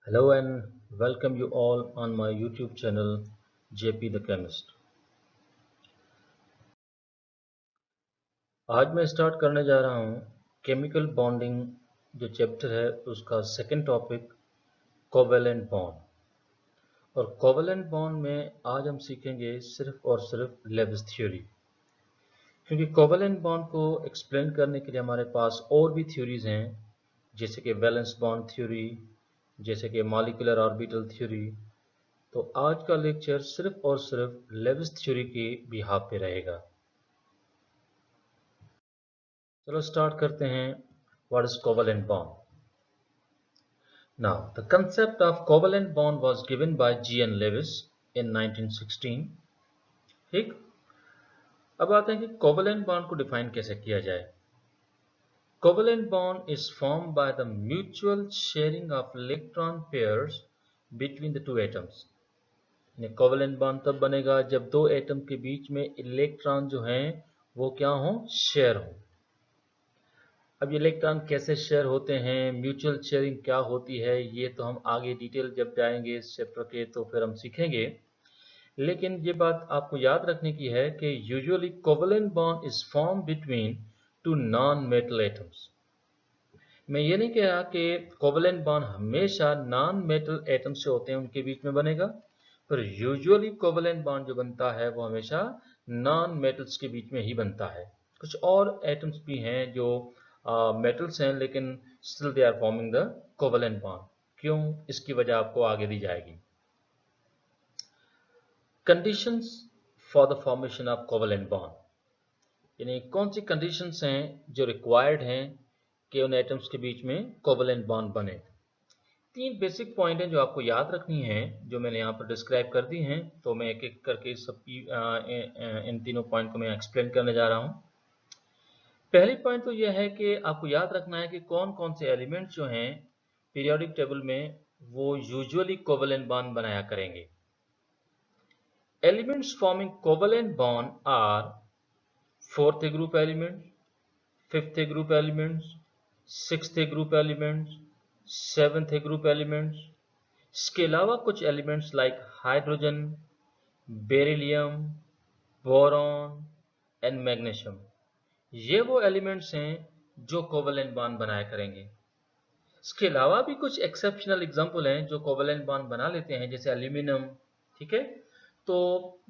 Hello and welcome you all on my YouTube channel JP the Chemist। आज मैं start करने जा रहा हूँ केमिकल बॉन्डिंग जो चैप्टर है उसका सेकंड टॉपिक कोवेलेंट बॉन्ड। और कोवेलेंट बॉन्ड में आज हम सीखेंगे सिर्फ और सिर्फ लेविस थ्योरी, क्योंकि कोवेलेंट बॉन्ड को एक्सप्लेन करने के लिए हमारे पास और भी थ्योरीज हैं, जैसे कि वैलेंस बॉन्ड थ्योरी, जैसे कि मॉलिक्यूलर ऑर्बिटल थ्योरी। तो आज का लेक्चर सिर्फ और सिर्फ लेविस थ्योरी के बिहाफ पे रहेगा। चलो स्टार्ट करते हैं। What is covalent bond? Now the concept of covalent bond was given by G N. Lewis in 1916। ठीक, अब आते हैं कि कोवेलेंट बॉन्ड को डिफाइन कैसे किया जाए। Covalent bond is formed by the mutual sharing of electron pairs between the two atoms. Covalent bond तब बनेगा जब दो एटम के बीच में इलेक्ट्रॉन जो हैं वो क्या हो, शेयर हो। अब ये इलेक्ट्रॉन कैसे शेयर होते हैं, म्यूचुअल शेयरिंग क्या होती है, ये तो हम आगे डिटेल जब जाएंगे इस चैप्टर के तो फिर हम सीखेंगे। लेकिन ये बात आपको याद रखने की है कि usually covalent bond is form between two non metal atoms. मैं ये नहीं कह रहा कि कोवेलेंट बॉन्ड हमेशा नॉन मेटल एटम से होते हैं उनके बीच में बनेगा, पर यूजुअली कोवेलेंट बॉन्ड जो बनता है वो हमेशा नॉन मेटल्स के बीच में ही बनता है। कुछ और एटम्स भी हैं जो मेटल्स हैं, लेकिन still they are forming the covalent bond. क्यों, इसकी वजह आपको आगे दी जाएगी। Conditions for the formation of covalent bond, यानी कौन सी कंडीशंस हैं जो रिक्वायर्ड हैं कि उन एटम्स के बीच में कोवेलेंट बॉन्ड बने। तीन बेसिक पॉइंट हैं जो आपको याद रखनी है, जो मैंने यहाँ पर डिस्क्राइब कर दी हैं। तो मैं एक एक करके सबकी इन तीनों पॉइंट को मैं एक्सप्लेन करने जा रहा हूँ। पहली पॉइंट तो यह है कि आपको याद रखना है कि कौन कौन से एलिमेंट्स जो हैं पीरियोडिक टेबल में वो यूजुअली कोवेलेंट बॉन्ड बनाया करेंगे। Elements forming covalent bond are fourth group element, fifth group elements, sixth group elements, seventh group elements. इसके अलावा कुछ elements like hydrogen, beryllium, boron and magnesium, ये वो एलिमेंट्स हैं जो कोवेलेंट बॉन्ड बनाया करेंगे। इसके अलावा भी कुछ एक्सेप्शनल एग्जांपल हैं जो कोवेलेंट बॉन्ड बना लेते हैं, जैसे एल्यूमिनियम। ठीक है, तो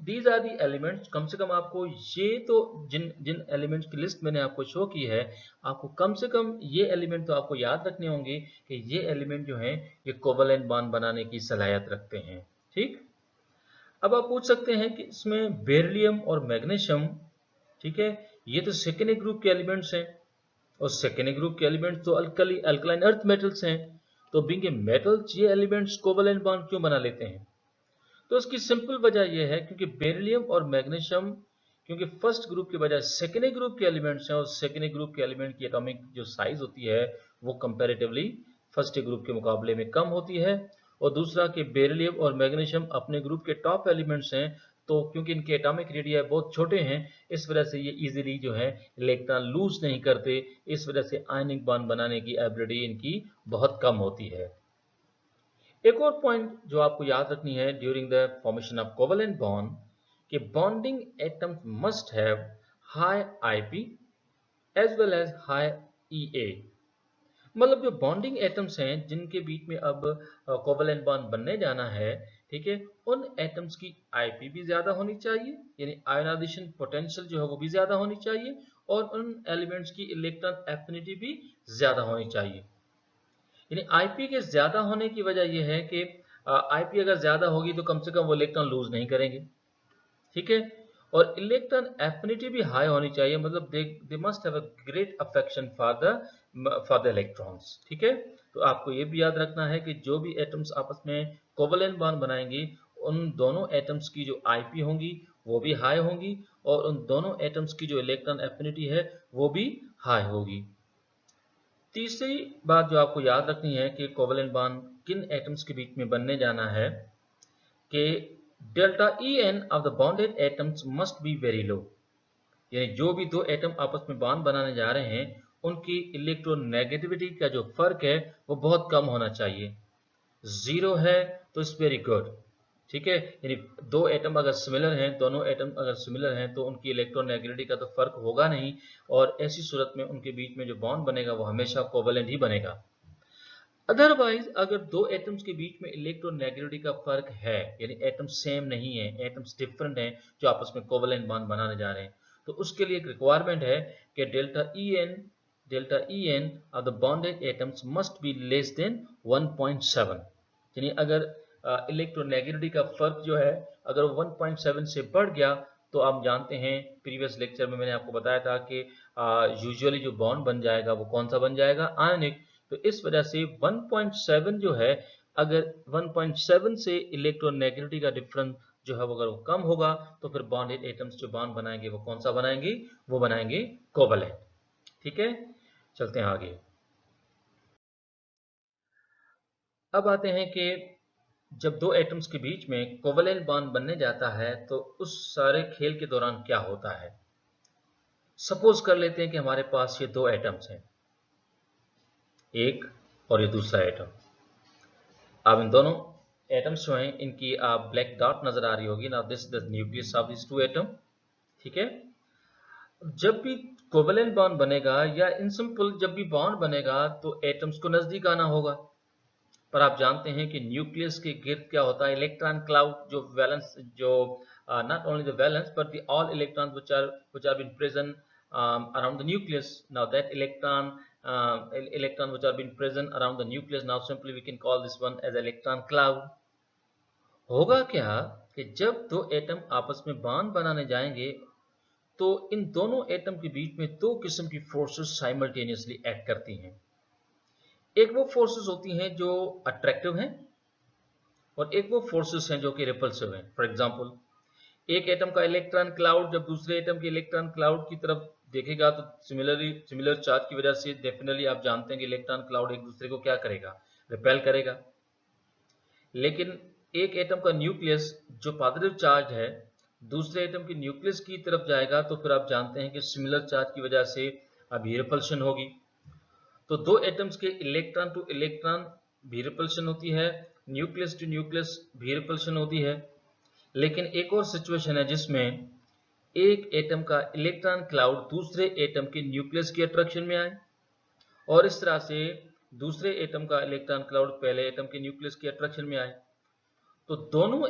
दीज आर दी एलिमेंट्स। कम से कम आपको ये तो जिन जिन एलिमेंट्स की लिस्ट मैंने आपको शो की है, आपको कम से कम ये एलिमेंट तो आपको याद रखने होंगे कि ये एलिमेंट जो हैं ये कोवेलेंट बॉन्ड बनाने की सलाहियत रखते हैं। ठीक, अब आप पूछ सकते हैं कि इसमें बेरिलियम और मैग्नीशियम, ठीक है, ये तो सेकेंड ग्रुप के एलिमेंट्स हैं, और सेकेंड ग्रुप के एलिमेंट्स तो अल्कलाइन अर्थ मेटल्स हैं। तो बीइंग ए मेटल्स ये एलिमेंट्स कोवेलेंट बॉन्ड क्यों बना लेते हैं? तो इसकी सिंपल वजह यह है क्योंकि बेरिलियम और मैग्नीशियम, क्योंकि फर्स्ट ग्रुप के बजाय सेकेंड ग्रुप के एलिमेंट्स हैं, और सेकेंड ग्रुप के एलिमेंट की एटॉमिक जो साइज होती है वो कंपैरेटिवली फर्स्ट ग्रुप के मुकाबले में कम होती है। और दूसरा कि बेरिलियम और मैग्नीशियम अपने ग्रुप के टॉप एलिमेंट्स हैं, तो क्योंकि इनके एटॉमिक रेडिया बहुत छोटे हैं, इस वजह से ये इजीली जो है इलेक्ट्रॉन लूज नहीं करते। इस वजह से आयनिक बॉन्ड बनाने की एबिलिटी इनकी बहुत कम होती है। एक और पॉइंट जो आपको याद रखनी है during the formation of covalent bond, कि bonding atoms must have high IP as well as high EA. मतलब जो बॉन्डिंग एटम्स हैं जिनके बीच में अब कोवेलेंट बॉन्ड बनने जाना है, ठीक है, उन एटम्स की आईपी भी ज्यादा होनी चाहिए, यानी आयोनाइजेशन पोटेंशियल जो है वो भी ज्यादा होनी चाहिए, और उन एलिमेंट्स की इलेक्ट्रॉन एफिनिटी भी ज्यादा होनी चाहिए। यानी आईपी के ज्यादा होने की वजह यह है कि आईपी अगर ज्यादा होगी तो कम से कम वो इलेक्ट्रॉन लूज नहीं करेंगे। ठीक है, और इलेक्ट्रॉन एफिनिटी भी हाई होनी चाहिए, मतलब they must have a great affection for the electrons. ठीक है, तो आपको ये भी याद रखना है कि जो भी एटम्स आपस में कोवेलेंट बॉन्ड बनाएंगे, उन दोनों एटम्स की जो आईपी होंगी वो भी हाई होंगी, और उन दोनों एटम्स की जो इलेक्ट्रॉन एफिनिटी है वो भी हाई होगी। तीसरी बात जो आपको याद रखनी है कि कोवेलेंट बॉन्ड किन एटम्स के बीच में बनने जाना है, कि delta E N of the bonded atoms must be very low. यानी जो भी दो एटम आपस में बॉन्ड बनाने जा रहे हैं उनकी इलेक्ट्रोनेगेटिविटी का जो फर्क है वो बहुत कम होना चाहिए। 0 है तो इट्स वेरी गुड, ठीक है। यानी दो एटम अगर सिमिलर हैं, दोनों एटम अगर सिमिलर हैं तो उनकी इलेक्ट्रोनेगेटिविटी का तो फर्क होगा नहीं, और ऐसी सूरत में उनके बीच में जो बॉन्ड बनेगा वो हमेशा कोवेलेंट ही बनेगा। अदरवाइज अगर दो एटम्स के बीच में इलेक्ट्रोनेगेटिविटी का फर्क है, यानी एटम्स सेम नहीं है, एटम्स डिफरेंट हैं जो आपस में कोवेलेंट बॉन्ड बनाने जा रहे हैं, तो उसके लिए एक रिक्वायरमेंट है कि delta E N of the bonded atoms must be less than 1.7। यानी अगर इलेक्ट्रोनेगेटिविटी का फर्क जो है अगर 1.7 से बढ़ गया तो आप जानते हैं प्रीवियस लेक्चर में मैंने आपको बताया था कि यूजुअली जो बॉन्ड बन जाएगा वो कौन सा बन जाएगा, आयनिक। तो इस वजह से 1.7 जो है, अगर 1.7 से इलेक्ट्रोनेगेटिविटी का डिफरेंस जो है वो अगर वो कम होगा तो फिर बॉन्डेड एटम्स जो बॉन्ड बनाएंगे वो कौन सा बनाएंगे, वो बनाएंगे कोवेलेंट, ठीक है। चलते हैं आगे। अब आते हैं कि जब दो एटम्स के बीच में कोवेलेंट बॉन्ड बनने जाता है तो उस सारे खेल के दौरान क्या होता है। सपोज कर लेते हैं कि हमारे पास ये दो एटम्स हैं, एक और ये दूसरा एटम। अब इन दोनों एटम्स जो हैं इनकी आप ब्लैक डॉट नजर आ रही होगी ना, this the nucleus of this two atom, ठीक है। जब भी कोवेलेंट बॉन्ड बनेगा या इन सिंपल जब भी बॉन्ड बनेगा तो एटम्स को नजदीक आना होगा, पर आप जानते हैं कि न्यूक्लियस के गिर्द क्या होता है, इलेक्ट्रॉन क्लाउड, जो वैलेंस जो not only the valence but the all electrons which are been present around the nucleus. Now that electron which are been present around the nucleus, now simply we can call this one as electron cloud. होगा क्या कि जब दो atom आपस में bond बनाने जाएंगे तो इन दोनों एटम के बीच में दो किस्म की फोर्सेस साइमल्टेनियसली एक्ट करती हैं। एक वो फोर्सेस होती हैं जो अट्रैक्टिव हैं और एक वो फोर्सेस हैं जो कि रिपल्सिव हैं। फॉर एग्जांपल, एक एटम का इलेक्ट्रॉन क्लाउड जब दूसरे एटम के इलेक्ट्रॉन क्लाउड की तरफ देखेगा तो सिमिलर चार्ज की वजह से डेफिनेटली आप जानते हैं कि इलेक्ट्रॉन क्लाउड एक दूसरे को क्या करेगा, रिपेल करेगा। लेकिन एक एटम का न्यूक्लियस जो पॉजिटिव चार्ज है दूसरे एटम के न्यूक्लियस की तरफ जाएगा तो फिर आप जानते हैं कि सिमिलर चार्ज की वजह से अभी रिपल्शन होगी। तो दो एटम्स के इलेक्ट्रॉन टू इलेक्ट्रॉन भी रिपल्शन होती है, न्यूक्लियस टू न्यूक्लियस भी रिपल्शन होती है। लेकिन एक और सिचुएशन है जिसमें एक एटम का इलेक्ट्रॉन क्लाउड दूसरे एटम के न्यूक्लियस की अट्रैक्शन में आए और इस तरह से दूसरे एटम का इलेक्ट्रॉन क्लाउड पहले एटम के न्यूक्लियस की अट्रैक्शन में आए। तो दोनों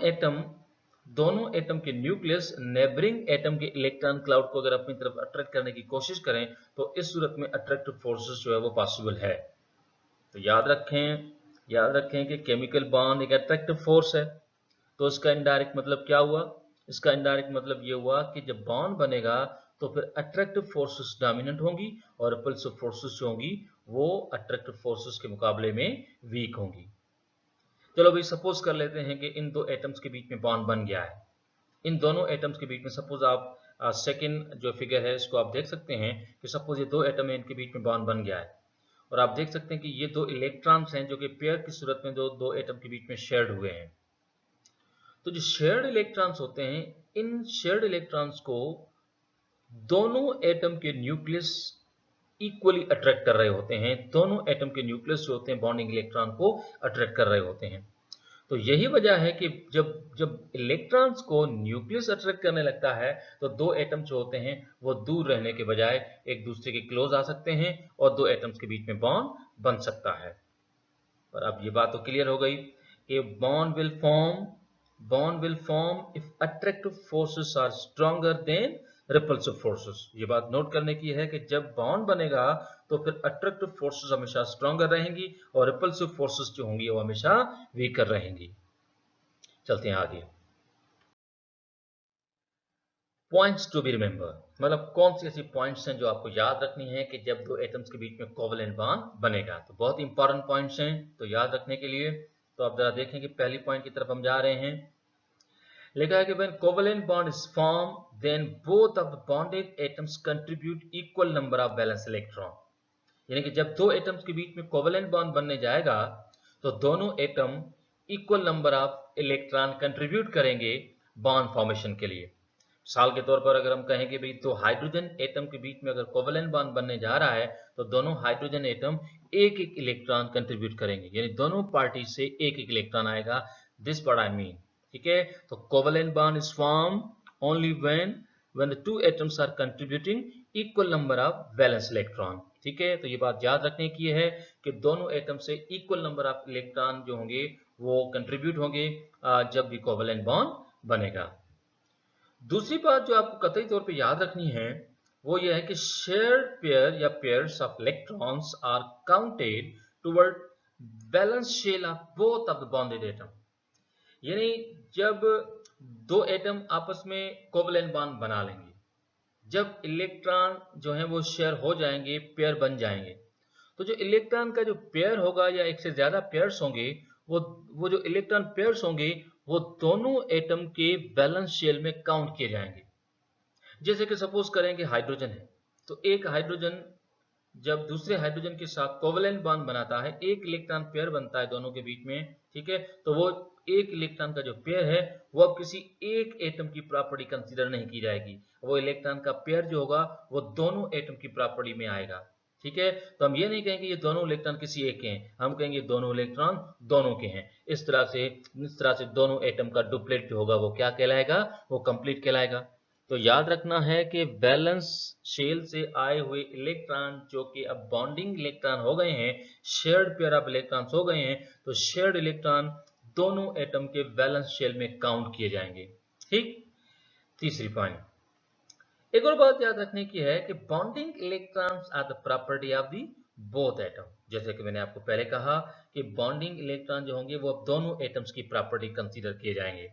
एटम के न्यूक्लियस नेबरिंग एटम के इलेक्ट्रॉन क्लाउड को अगर अपनी तरफ अट्रैक्ट करने की कोशिश करें तो इस सूरत में अट्रैक्टिव फोर्सेस जो है वो पॉसिबल है। तो याद रखें कि केमिकल बॉन्ड एक अट्रैक्टिव फोर्स है। तो इसका इनडायरेक्ट मतलब क्या हुआ, इसका इनडायरेक्ट मतलब ये हुआ कि जब बॉन्ड बनेगा तो फिर अट्रैक्टिव फोर्सेस डोमिनेंट होंगी और रिपल्सिव फोर्सेस जो होंगी वो अट्रैक्टिव फोर्सेस के मुकाबले में वीक होंगी। चलो भाई सपोज कर लेते हैं कि इन दो एटम्स के बीच में बॉन्ड बन गया है। इन दोनों एटम्स के बीच में सपोज आप सेकंड जो फिगर है इसको आप देख सकते हैं कि सपोज ये दो एटम है, इनके बीच में बॉन्ड बन गया है और आप देख सकते हैं कि ये दो इलेक्ट्रॉन्स हैं जो कि पेयर की सूरत में दो एटम के बीच में शेयर्ड हुए हैं। तो जो शेयर्ड इलेक्ट्रॉन्स होते हैं, इन शेयर्ड इलेक्ट्रॉन्स को दोनों एटम के न्यूक्लियस इक्वली अट्रैक्ट कर रहे होते हैं। दोनों एटम के न्यूक्लियस जो होते हैं बॉन्डिंग इलेक्ट्रॉन को अट्रैक्ट कर रहे होते हैं। तो यही वजह है कि जब जब इलेक्ट्रॉन्स को न्यूक्लियस अट्रैक्ट करने लगता है तो दो एटम जो होते हैं वो दूर रहने के बजाय एक दूसरे के क्लोज आ सकते हैं और दो एटम्स के बीच में बॉन्ड बन सकता है। पर अब ये बात तो क्लियर हो गई कि bond will form if attractive forces are stronger than repulsive forces। ये बात नोट करने की है कि जब बॉन्ड बनेगा तो फिर अट्रैक्टिव फोर्सेस हमेशा स्ट्रॉन्गर रहेंगी और रिपल्सिव फोर्सेस जो होंगी वो हमेशा वीकर रहेंगी। चलते हैं आगे। पॉइंट्स टू बी रिमेंबर, मतलब कौन सी ऐसी पॉइंट्स हैं जो आपको याद रखनी है कि जब दो एटम्स के बीच में कोवेलेंट बॉन्ड बनेगा। तो बहुत इंपॉर्टेंट पॉइंट्स हैं तो याद रखने के लिए। तो आप जरा देखें कि पहली पॉइंट की तरफ हम जा रहे हैं। लिखा है कि when covalent bond is formed then both of the bonded atoms contribute equal number of valence electron। यानी कि जब दो एटम्स के बीच में कोवेलेंट बॉन्ड बनने जाएगा तो दोनों atom equal number of electron contribute करेंगे बॉन्ड फॉर्मेशन के लिए। मिसाल के तौर पर अगर हम कहें कि भाई दो हाइड्रोजन एटम के बीच में अगर कोवेलेंट बॉन्ड बनने जा रहा है तो दोनों हाइड्रोजन एटम एक एक इलेक्ट्रॉन कंट्रीब्यूट करेंगे, यानी दोनों पार्टी से एक एक इलेक्ट्रॉन आएगा। दिस व्हाट आई मीन, ठीक है। तो covalent bond is form only when the two atoms are contributing equal number of valence electron, ठीक है। तो ये बात याद रखने की है कि दोनों एटम से इक्वल नंबर ऑफ इलेक्ट्रॉन जो होंगे वो कंट्रीब्यूट होंगे जब भी कोवेलेंट बॉन्ड बनेगा। दूसरी बात जो आपको कतई तौर पे याद रखनी है वो ये है कि शेयर्ड पेयर या pairs of electrons are counted toward valence shell of both of the bonded atom, यानी जब दो एटम आपस में कोवेलेंट बॉन्ड बना लेंगे, जब इलेक्ट्रॉन जो है वो शेयर हो जाएंगे, पेयर बन जाएंगे, तो जो इलेक्ट्रॉन का जो पेयर होगा या एक से ज्यादा पेयर्स होंगे, वो जो इलेक्ट्रॉन पेयर्स होंगे वो दोनों एटम के बैलेंस शेल में काउंट किए जाएंगे। जैसे कि सपोज करें कि हाइड्रोजन है, तो एक हाइड्रोजन जब दूसरे हाइड्रोजन के साथ कोवेलेंट बॉन्ड बनाता है, एक इलेक्ट्रॉन पेयर बनता है दोनों के बीच में, ठीक है। तो वो एक इलेक्ट्रॉन का जो पेयर है वो अब किसी एक एटम की प्रॉपर्टी कंसीडर नहीं की जाएगी, वो इलेक्ट्रॉन का पेयर जो होगा वो दोनों एटम की प्रॉपर्टी में आएगा, ठीक है। तो हम ये नहीं कहेंगे ये दोनों इलेक्ट्रॉन किसी एक के हैं, हम कहेंगे दोनों इलेक्ट्रॉन दोनों के हैं। इस तरह से दोनों एटम का डुप्लेट जो होगा वो क्या कहलाएगा, वो कंप्लीट कहलाएगा। तो याद रखना है कि बैलेंस शेल से आए हुए इलेक्ट्रॉन जो कि अब बॉन्डिंग इलेक्ट्रॉन हो गए हैं, शेयर्ड पेयर ऑफ इलेक्ट्रॉन्स हो गए हैं, तो शेयर्ड इलेक्ट्रॉन दोनों एटम के बैलेंस शेल में काउंट किए जाएंगे, ठीक। तीसरी पॉइंट, एक और बात याद रखने की है कि bonding electrons are the property of the both atom. जैसे कि मैंने आपको पहले कहा कि बॉन्डिंग इलेक्ट्रॉन जो होंगे वो अब दोनों एटम्स की प्रॉपर्टी कंसीडर किए जाएंगे।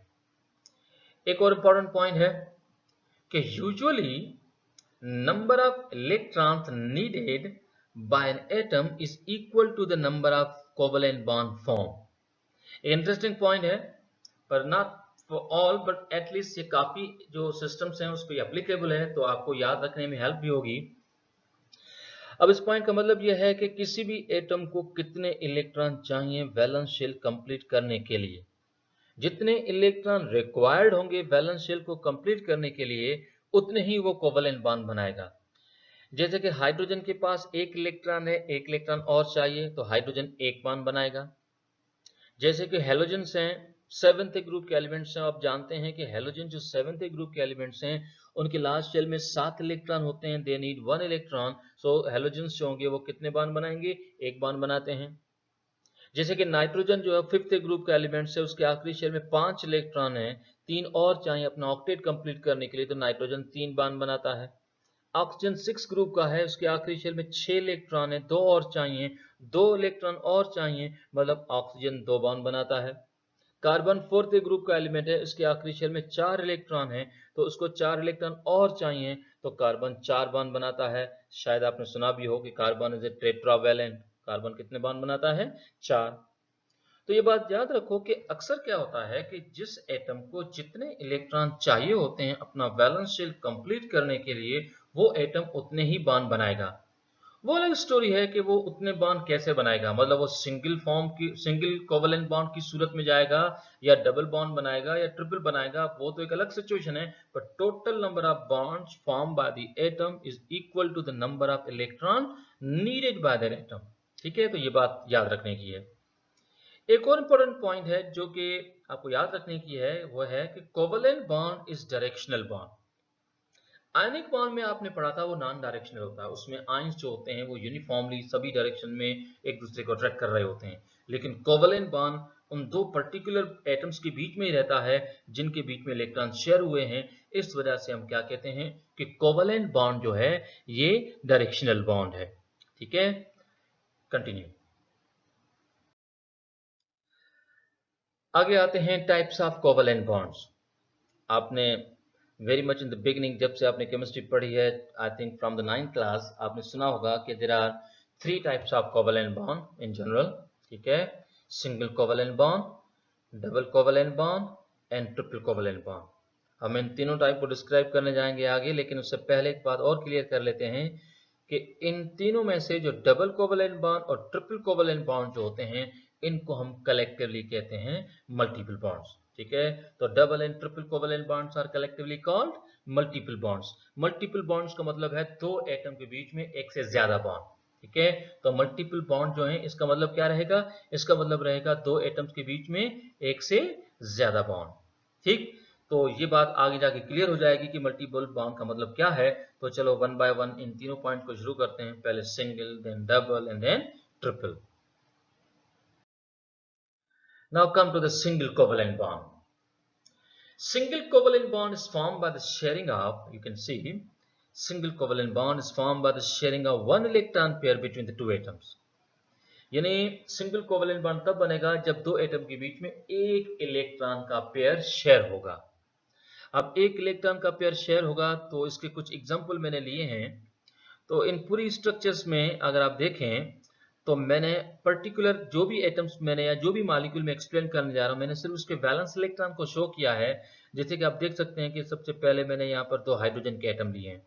एक और इंपॉर्टेंट पॉइंट है कि usually number of electrons needed by an atom is equal to the number of covalent bond formed। Interesting point है, पर not for all but at least ये काफी जो सिस्टम्स हैं उस पर एप्लीकेबल है, तो आपको याद रखने में हेल्प भी होगी। अब इस पॉइंट का मतलब यह है कि किसी भी एटम को कितने इलेक्ट्रॉन चाहिए वैलेंस शेल कंप्लीट करने के लिए, जितने इलेक्ट्रॉन रिक्वायर्ड होंगे वैलेंस शेल को कंप्लीट करने के लिए उतने ही वो कोवेलेंट बॉन्ड बनाएगा। जैसे कि हाइड्रोजन के पास एक इलेक्ट्रॉन है, एक इलेक्ट्रॉन और चाहिए तो हाइड्रोजन एक बॉन्ड बनाएगा। जैसे कि हेलोजन्स हैं, सेवेंथ ग्रुप के एलिमेंट्स हैं, आप जानते हैं कि हेलोजन जो सेवेंथ ग्रुप के एलिमेंट्स हैं उनके लास्ट शेल में 7 इलेक्ट्रॉन होते हैं, they need 1 electron. So halogens जो होंगे वो कितने बॉन्ड बनाएंगे, एक बॉन्ड बनाते हैं। जैसे कि नाइट्रोजन जो है फिफ्थ ग्रुप का एलिमेंट्स है, उसके आखिरी शेल में 5 इलेक्ट्रॉन है, 3 और चाहिए अपना ऑक्टेट कंप्लीट करने के लिए, तो नाइट्रोजन 3 बॉन्ड बनाता है। ऑक्सीजन 6 ग्रुप का है, उसके आखिरी शेल में 6 इलेक्ट्रॉन है, 2 और चाहिए, 2 इलेक्ट्रॉन और चाहिए, मतलब ऑक्सीजन 2 बॉन्ड बनाता है। कार्बन फोर्थ ग्रुप का एलिमेंट है, उसके आखिरी शेल में 4 इलेक्ट्रॉन है, तो उसको 4 इलेक्ट्रॉन और चाहिए, तो कार्बन 4 बॉन्ड बनाता है। शायद आपने सुना भी हो कि carbon is a tetravalent, carbon कितने बॉन्ड बनाता है, 4। तो ये बात याद रखो कि अक्सर क्या होता है कि जिस एटम को जितने इलेक्ट्रॉन चाहिए होते हैं अपना वैलेंस शेल कंप्लीट करने के लिए, वो एटम उतने ही बॉन्ड बनाएगा। वो अलग स्टोरी है कि वो उतने बॉन्ड कैसे बनाएगा, मतलब वो सिंगल कोवेलेंट बॉन्ड की सूरत में जाएगा या डबल बॉन्ड बनाएगा या ट्रिपल बनाएगा, वो तो एक अलग सिचुएशन है। But total number of bonds form by the atom is equal to the number of electron needed by the atom, ठीक है। तो ये बात याद रखने की है। एक और इंपॉर्टेंट पॉइंट है जो कि आपको याद रखने की है, वो है कि covalent bond is directional bond. Ionic bond में आपने पढ़ा था वो नॉन डायरेक्शनल होता है, उसमें आयंस जो होते हैं वो यूनिफॉर्मली सभी डायरेक्शन में एक दूसरे को अट्रैक्ट कर रहे होते हैं। लेकिन कोवेलेंट बॉन्ड उन दो पर्टिकुलर एटम्स के बीच में ही रहता है जिनके बीच में इलेक्ट्रॉन शेयर हुए हैं। इस वजह से हम क्या कहते हैं कि कोवेलेंट बॉन्ड जो है ये डायरेक्शनल बॉन्ड है, ठीक है। कंटिन्यू, आगे आते हैं टाइप्स ऑफ कोवेलेंट बॉन्ड्स। आपने very much in the beginning, जब से आपने केमिस्ट्री पढ़ी है, I think from the 9th class, आपने सुना होगा कि there are 3 types of covalent bond in general, ठीक है। Single covalent bond, double covalent bond and triple covalent bond. हम इन तीनों टाइप को डिस्क्राइब करने जाएंगे आगे, लेकिन उससे पहले एक बात और क्लियर कर लेते हैं कि इन तीनों में से जो डबल कोवेलेंट बॉन्ड और ट्रिपल कोवेलेंट बॉन्ड जो होते हैं इनको हम कलेक्टिवली कहते हैं मल्टीपल बॉन्ड्स, ठीक है। तो double and triple covalent bonds are collectively called multiple bonds. Multiple bonds का मतलब है दो एटम के बीच में एक से ज्यादा बॉन्ड, ठीक है, तो मल्टीपल बॉन्ड जो है इसका मतलब क्या रहेगा, इसका मतलब रहेगा दो एटम्स के बीच में एक से ज्यादा बॉन्ड। ठीक, तो ये बात आगे जाके क्लियर हो जाएगी कि मल्टीपल बॉन्ड का मतलब क्या है। तो चलो वन बाय वन इन तीनों पॉइंट को शुरू करते हैं, पहले single, then double and then triple. Now come to the single covalent bond. Single covalent bond is formed by the sharing of, you can see, single covalent bond is formed by the sharing of one electron pair between the two atoms. यानी single covalent bond तब बनेगा जब दो atom के बीच में एक electron का पेयर शेयर होगा। अब एक इलेक्ट्रॉन का पेयर शेयर होगा तो इसके कुछ एग्जांपल मैंने लिए हैं। तो इन पूरी स्ट्रक्चर्स में अगर आप देखें तो मैंने पर्टिकुलर जो भी एटम्स मैंने या जो भी मॉलिक्यूल में एक्सप्लेन करने जा रहा हूं, मैंने सिर्फ उसके वैलेंस इलेक्ट्रॉन को शो किया है। जैसे कि आप देख सकते हैं कि सबसे पहले मैंने यहाँ पर दो हाइड्रोजन के एटम लिए हैं।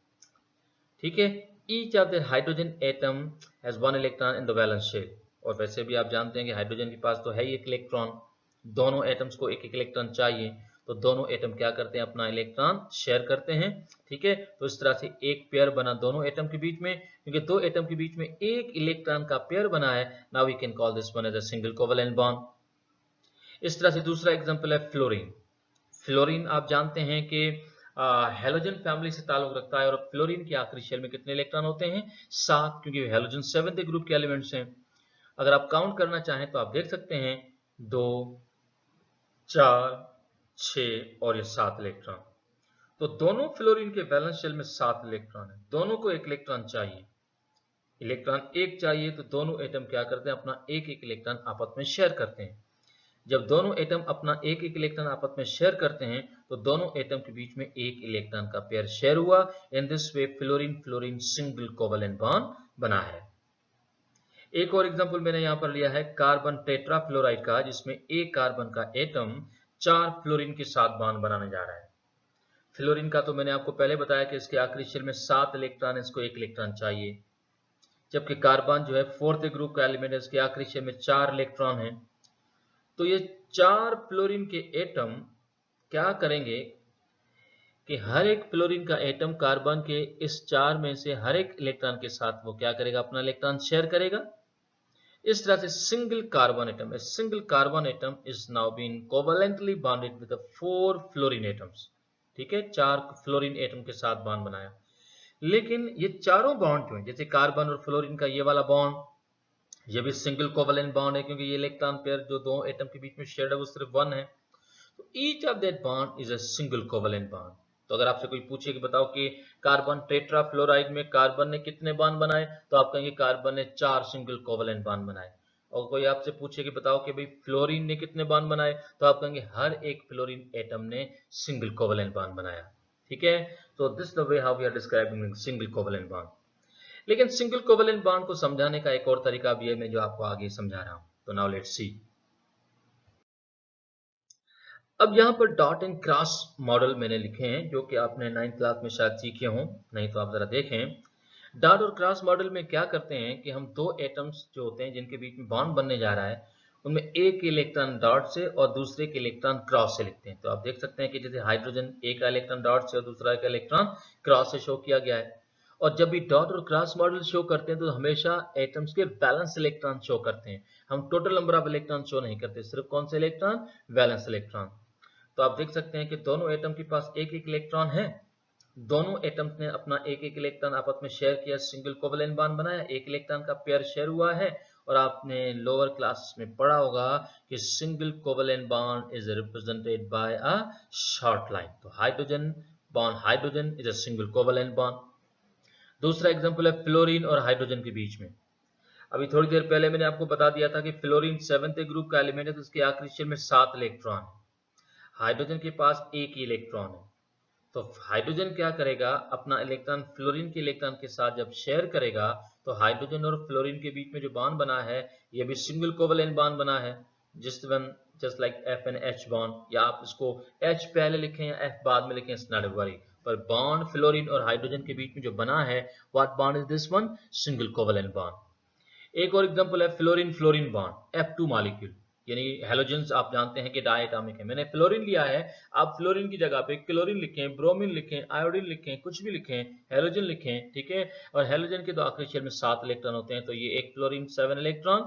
ठीक है, each of the hydrogen atom has one electron in the valence shell. और वैसे भी आप जानते हैं कि हाइड्रोजन के पास तो है ही एक इलेक्ट्रॉन, दोनों एटम्स को एक एक इलेक्ट्रॉन चाहिए, तो दोनों एटम क्या करते हैं, अपना इलेक्ट्रॉन शेयर करते हैं। ठीक है, तो इस तरह से एक पेयर बना दोनों एटम के बीच में, क्योंकि दो एटम के बीच में एक इलेक्ट्रॉन का पेयर बना है। Now we can call this one as a single covalent bond. इस तरह से दूसरा एग्जांपल है फ्लोरीन। फ्लोरीन आप जानते हैं कि हेलोजन फैमिली से ताल्लुक रखता है, और फ्लोरीन के आखिरी शेल में कितने इलेक्ट्रॉन होते हैं, 7, क्योंकि हेलोजन 7th ग्रुप के एलिमेंट्स हैं। अगर आप काउंट करना चाहें तो आप देख सकते हैं 2, 4, 6 और ये 7 इलेक्ट्रॉन। तो दोनों फ्लोरीन के वैलेंस शेल में 7 इलेक्ट्रॉन है, दोनों को एक इलेक्ट्रॉन चाहिए, इलेक्ट्रॉन एक चाहिए, तो दोनों एटम क्या करते हैं, अपना एक एक इलेक्ट्रॉन आपस में शेयर करते हैं। जब दोनों एटम अपना एक एक इलेक्ट्रॉन आपस में शेयर करते हैं तो दोनों एटम के बीच में एक इलेक्ट्रॉन का पेयर शेयर हुआ। In this way fluorine fluorine single covalent bond बना है। एक और एग्जांपल मैंने यहां पर लिया है कार्बन टेट्राफ्लोराइड का, जिसमें एक कार्बन का एटम 4 फ्लोरीन के साथ बॉन्ड बनाने जा रहा है। फ्लोरीन का तो मैंने आपको पहले बताया कि इसके आखिरी शेल में 7 इलेक्ट्रॉन, इसको एक इलेक्ट्रॉन चाहिए, जबकि कार्बन जो है 4th ग्रुप का एलिमेंट है, इसके आखिरी शेल में 4 इलेक्ट्रॉन है। तो ये 4 फ्लोरीन के एटम क्या करेंगे कि हर एक फ्लोरीन का एटम कार्बन के इस 4 में से हर एक इलेक्ट्रॉन के साथ वो क्या करेगा, अपना इलेक्ट्रॉन शेयर करेगा। इस तरह से single carbon atom is now been covalently bonded with 4 fluorine atoms. ठीक है, 4 फ्लोरीन एटम के साथ बॉन्ड बनाया। लेकिन ये चारों बॉन्ड जो है, जैसे कार्बन और फ्लोरीन का ये वाला बॉन्ड, ये भी सिंगल कोवेलेंट बॉन्ड है, क्योंकि ये इलेक्ट्रॉन पेयर जो दो एटम के बीच में शेयर्ड है वो सिर्फ 1 है। तो each of that bond is a single covalent bond. तो अगर आपसे कोई पूछे कि बताओ कि कार्बन टेट्राफ्लोराइड में कार्बन ने कितने बॉन्ड बनाए, तो आप कहेंगे कार्बन ने 4 सिंगल कोवेलेंट बॉन्ड बनाए। और कोई आपसे पूछे कि बताओ कि भाई फ्लोरीन ने कितने बॉन्ड बनाए, तो आप कहेंगे हर एक फ्लोरीन एटम ने सिंगल कोवेलेंट बॉन्ड बनाया। ठीक है, तो this the way how we are describing single covalent bond. लेकिन सिंगल कोवेलेंट बॉन्ड को समझाने का एक और तरीका भी है, मैं जो आपको आगे समझा रहा हूं। तो नाउ लेट्स सी। अब यहाँ पर डॉट एंड क्रॉस मॉडल मैंने लिखे हैं, जो कि आपने 9th क्लास में शायद सीखे हों, नहीं तो आप जरा देखें। डॉट और क्रॉस मॉडल में क्या करते हैं कि हम दो एटम्स जो होते हैं जिनके बीच में बॉन्ड बनने जा रहा है, उनमें एक इलेक्ट्रॉन डॉट से और दूसरे के इलेक्ट्रॉन क्रॉस से लिखते हैं। तो आप देख सकते हैं कि जैसे हाइड्रोजन एक का इलेक्ट्रॉन डॉट से और दूसरा का इलेक्ट्रॉन क्रॉस से शो किया गया है। और जब भी डॉट और क्रॉस मॉडल शो करते हैं तो हमेशा एटम्स के बैलेंस इलेक्ट्रॉन शो करते हैं। हम total number of electron show नहीं करते, सिर्फ कौन से इलेक्ट्रॉन, बैलेंस इलेक्ट्रॉन। तो आप देख सकते हैं कि दोनों एटम के पास एक एक इलेक्ट्रॉन है, दोनों एटम्स ने अपना एक एक इलेक्ट्रॉन आपस में शेयर किया, सिंगल कोवेलेंट बॉन्ड बनाया, एक इलेक्ट्रॉन का पेयर शेयर हुआ है। और आपने लोअर क्लास में पढ़ा होगा कि single covalent bond is represented by a short line. तो hydrogen bond hydrogen is a single covalent bond. दूसरा एग्जांपल है फ्लोरीन और हाइड्रोजन के बीच में। अभी थोड़ी देर पहले मैंने आपको बता दिया था कि फ्लोरीन 7th ग्रुप का एलिमेंट है, तो उसके आखिरी शेल में 7 इलेक्ट्रॉन है, हाइड्रोजन के पास एक ही इलेक्ट्रॉन है। तो हाइड्रोजन क्या करेगा, अपना इलेक्ट्रॉन फ्लोरीन के इलेक्ट्रॉन के साथ जब शेयर करेगा तो हाइड्रोजन और फ्लोरीन के बीच में जो बॉन्ड बना है ये भी सिंगल कोवेलेंट बॉन्ड बना है, just like F and H bond, या आप इसको एच पहले लिखें या एफ बाद में लिखें, इट्स नॉट अ वरी। पर बॉन्ड फ्लोरीन और हाइड्रोजन के बीच में जो बना है, what bond is this one, single covalent bond. एक और एग्जांपल है fluorine fluorine bond, F2 molecule. यानी हेलोजेंस आप जानते हैं कि डायटॉमिक है। मैंने फ्लोरीन लिया है, आप फ्लोरीन की जगह पे क्लोरीन लिखें, ब्रोमीन लिखें, आयोडीन लिखें, कुछ भी लिखें, हेलोजन लिखें, ठीक है। और हेलोजन के तो आखिरी शेल में 7 इलेक्ट्रॉन होते हैं, तो ये एक फ्लोरीन 7 इलेक्ट्रॉन,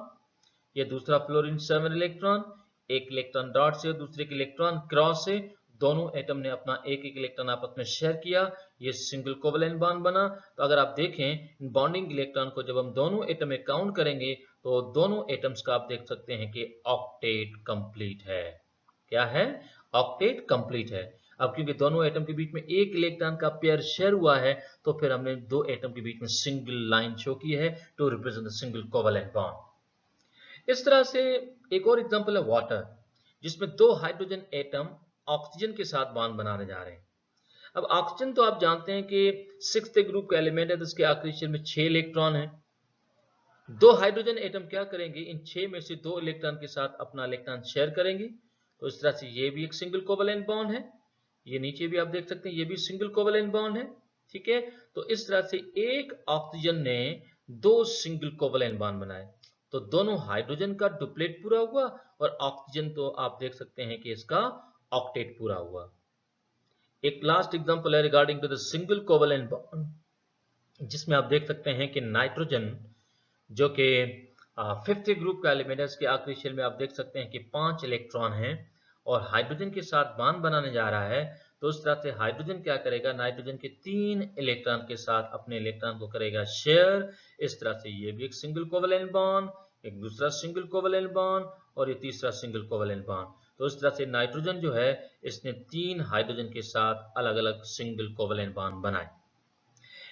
ये दूसरा फ्लोरीन 7 इलेक्ट्रॉन, एक इलेक्ट्रॉन डॉट से दूसरे के इलेक्ट्रॉन क्रॉस से, दोनों एटम ने अपना एक एक इलेक्ट्रॉन आपस में शेयर किया, ये सिंगल कोवेलेंट बॉन्ड बना। तो अगर आप देखें बॉन्डिंग इलेक्ट्रॉन को जब हम दोनों एटम में काउंट करेंगे तो दोनों एटम्स का आप देख सकते हैं कि ऑक्टेट कंप्लीट है। क्या है? ऑक्टेट कंप्लीट है। अब क्योंकि दोनों एटम के बीच में एक इलेक्ट्रॉन का पेयर शेयर हुआ है, तो फिर हमने दो एटम के बीच में सिंगल लाइन शो की है to represent the single covalent bond. इस तरह से एक और एग्जांपल है वाटर, जिसमें दो हाइड्रोजन एटम ऑक्सीजन के साथ बॉन्ड बनाने जा रहे हैं। अब ऑक्सीजन तो आप जानते हैं कि 6th ग्रुप का एलिमेंट है, तो उसके आखिरी शेल में 6 इलेक्ट्रॉन है। दो हाइड्रोजन एटम क्या करेंगे, इन 6 में से 2 इलेक्ट्रॉन के साथ अपना इलेक्ट्रॉन शेयर करेंगे। तो इस तरह से ये भी एक सिंगल कोवेलेंट बॉन्ड है। ये नीचे भी आप देख सकते हैं, ये भी सिंगल कोवेलेंट बॉन्ड है, ठीक है। तो इस तरह से एक ऑक्सीजन ने 2 सिंगल कोवेलेंट बॉन्ड बनाए, तो दोनों हाइड्रोजन का डुप्लेट पूरा हुआ और ऑक्सीजन तो आप देख सकते हैं कि इसका ऑक्टेट पूरा हुआ। एक लास्ट एग्जांपल है regarding to the single covalent bond, जिसमें आप देख सकते हैं कि नाइट्रोजन जो कि 5th ग्रुप का एलिमेंट है, इसके आखिरी शेल में आप देख सकते हैं कि 5 इलेक्ट्रॉन हैं और हाइड्रोजन के साथ बॉन्ड बनाने जा रहा है। तो उस तरह से हाइड्रोजन क्या करेगा, नाइट्रोजन के 3 इलेक्ट्रॉन के साथ अपने इलेक्ट्रॉन को करेगा शेयर। इस तरह से ये भी एक सिंगल कोवेलेंट बॉन्ड, एक दूसरा सिंगल कोवेलेंट बॉन्ड और ये तीसरा सिंगल कोवेलेंट बॉन्ड। तो इस तरह से नाइट्रोजन जो है इसने 3 हाइड्रोजन के साथ अलग अलग सिंगल कोवेलेंट बॉन्ड बनाए।